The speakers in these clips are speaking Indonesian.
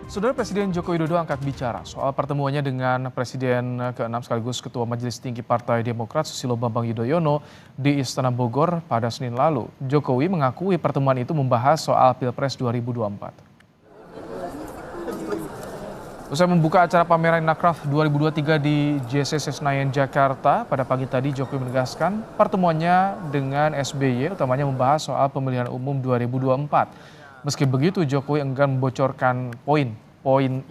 Saudara Presiden Joko Widodo angkat bicara soal pertemuannya dengan Presiden ke-6 sekaligus Ketua Majelis Tinggi Partai Demokrat Susilo Bambang Yudhoyono di Istana Bogor pada Senin lalu. Jokowi mengakui pertemuan itu membahas soal Pilpres 2024. Usai membuka acara pameran Inacraft 2023 di JCC Senayan, Jakarta, pada pagi tadi Jokowi menegaskan pertemuannya dengan SBY utamanya membahas soal pemilihan umum 2024. Meski begitu, Jokowi enggan membocorkan poin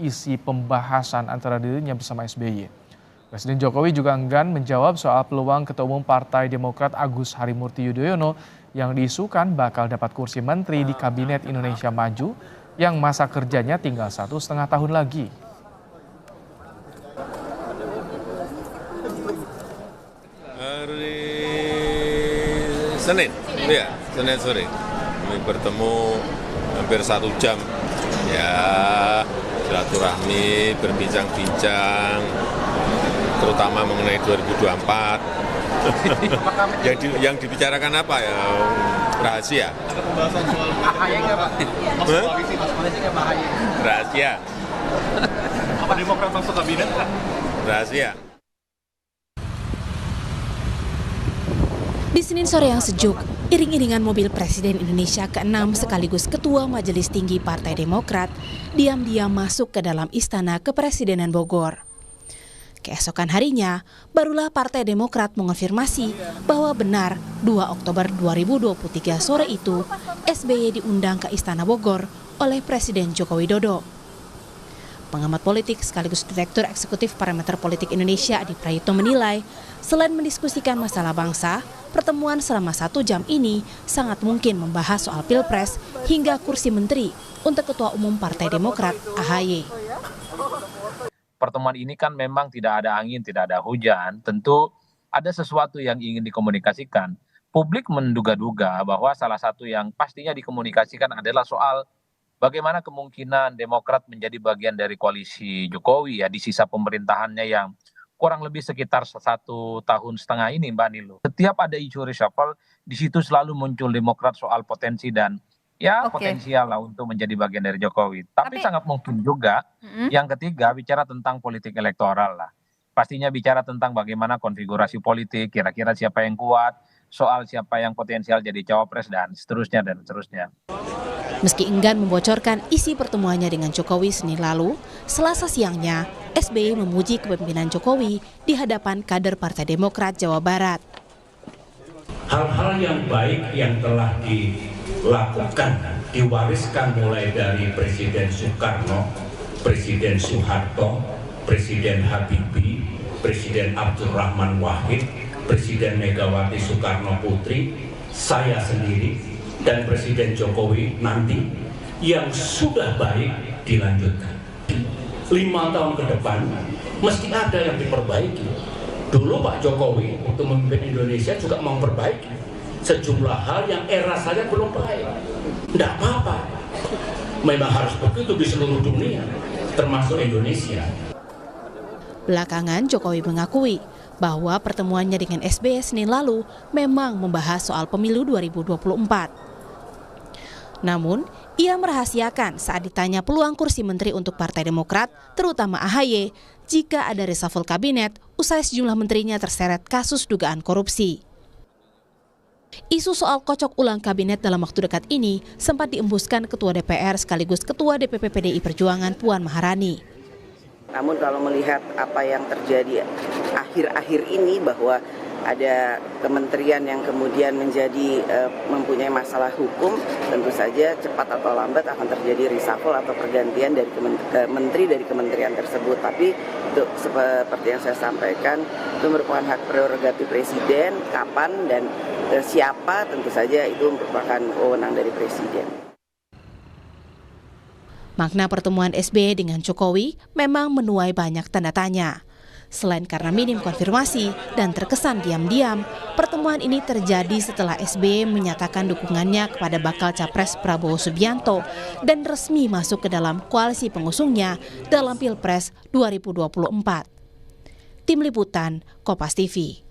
isi pembahasan antara dirinya bersama SBY. Presiden Jokowi juga enggan menjawab soal peluang Ketua Umum Partai Demokrat Agus Harimurti Yudhoyono yang diisukan bakal dapat kursi menteri di Kabinet Indonesia Maju yang masa kerjanya tinggal 1,5 tahun lagi. Hari Senin sore kami bertemu hampir 1 jam, ya silaturahmi, berbincang-bincang, terutama mengenai 2024. yang dibicarakan apa ya? Rahasia. Ada pembahasan soal AHY nggak Pak? Masuk koalisi, masuk koalisi nggak Pak AHY? Rahasia. Apa Demokrat masuk kabinet kan? Rahasia. Di Senin sore yang sejuk, iring-iringan mobil Presiden Indonesia ke-6 sekaligus Ketua Majelis Tinggi Partai Demokrat diam-diam masuk ke dalam Istana Kepresidenan Bogor. Keesokan harinya, barulah Partai Demokrat mengonfirmasi bahwa benar 2 Oktober 2023 sore itu SBY diundang ke Istana Bogor oleh Presiden Joko Widodo. Pengamat politik sekaligus Direktur Eksekutif Parameter Politik Indonesia Adi Prayitno menilai, selain mendiskusikan masalah bangsa, pertemuan selama 1 jam ini sangat mungkin membahas soal Pilpres hingga kursi menteri untuk Ketua Umum Partai Demokrat AHY. Pertemuan ini kan memang tidak ada angin, tidak ada hujan, tentu ada sesuatu yang ingin dikomunikasikan. Publik menduga-duga bahwa salah satu yang pastinya dikomunikasikan adalah soal bagaimana kemungkinan Demokrat menjadi bagian dari koalisi Jokowi ya di sisa pemerintahannya yang kurang lebih sekitar 1,5 tahun ini, Mbak Nilu. Setiap ada isu reshuffle, di situ selalu muncul Demokrat soal potensi dan potensial lah untuk menjadi bagian dari Jokowi. Tapi sangat mungkin juga yang ketiga bicara tentang politik elektoral lah. Pastinya bicara tentang bagaimana konfigurasi politik, kira-kira siapa yang kuat, soal siapa yang potensial jadi cawapres dan seterusnya dan seterusnya. Meski enggan membocorkan isi pertemuannya dengan Jokowi Senin lalu, Selasa siangnya SBY memuji kepemimpinan Jokowi di hadapan kader Partai Demokrat Jawa Barat. Hal-hal yang baik yang telah dilakukan, diwariskan mulai dari Presiden Soekarno, Presiden Soeharto, Presiden Habibie, Presiden Abdurrahman Wahid, Presiden Megawati Soekarno Putri, saya sendiri, dan Presiden Jokowi nanti yang sudah baik dilanjutkan. 5 tahun ke depan mesti ada yang diperbaiki. Dulu Pak Jokowi untuk memimpin Indonesia juga mau memperbaiki sejumlah hal yang era saya belum baik. Tidak apa-apa, memang harus begitu di seluruh dunia, termasuk Indonesia. Belakangan Jokowi mengakui bahwa pertemuannya dengan SBY Senin lalu memang membahas soal pemilu 2024. Namun, ia merahasiakan saat ditanya peluang kursi menteri untuk Partai Demokrat, terutama AHY, jika ada reshuffle kabinet usai sejumlah menterinya terseret kasus dugaan korupsi. Isu soal kocok ulang kabinet dalam waktu dekat ini sempat diembuskan Ketua DPR sekaligus Ketua DPP PDI Perjuangan Puan Maharani. Namun kalau melihat apa yang terjadi akhir-akhir ini bahwa ada kementerian yang kemudian menjadi mempunyai masalah hukum, tentu saja cepat atau lambat akan terjadi reshuffle atau pergantian dari menteri dari kementerian tersebut. Tapi itu seperti yang saya sampaikan, itu merupakan hak prerogatif presiden, kapan dan siapa tentu saja itu merupakan wewenang dari presiden. Makna pertemuan SBY dengan Jokowi memang menuai banyak tanda tanya. Selain karena minim konfirmasi dan terkesan diam-diam, pertemuan ini terjadi setelah SBY menyatakan dukungannya kepada bakal capres Prabowo Subianto dan resmi masuk ke dalam koalisi pengusungnya dalam Pilpres 2024. Tim Liputan, Kompas TV.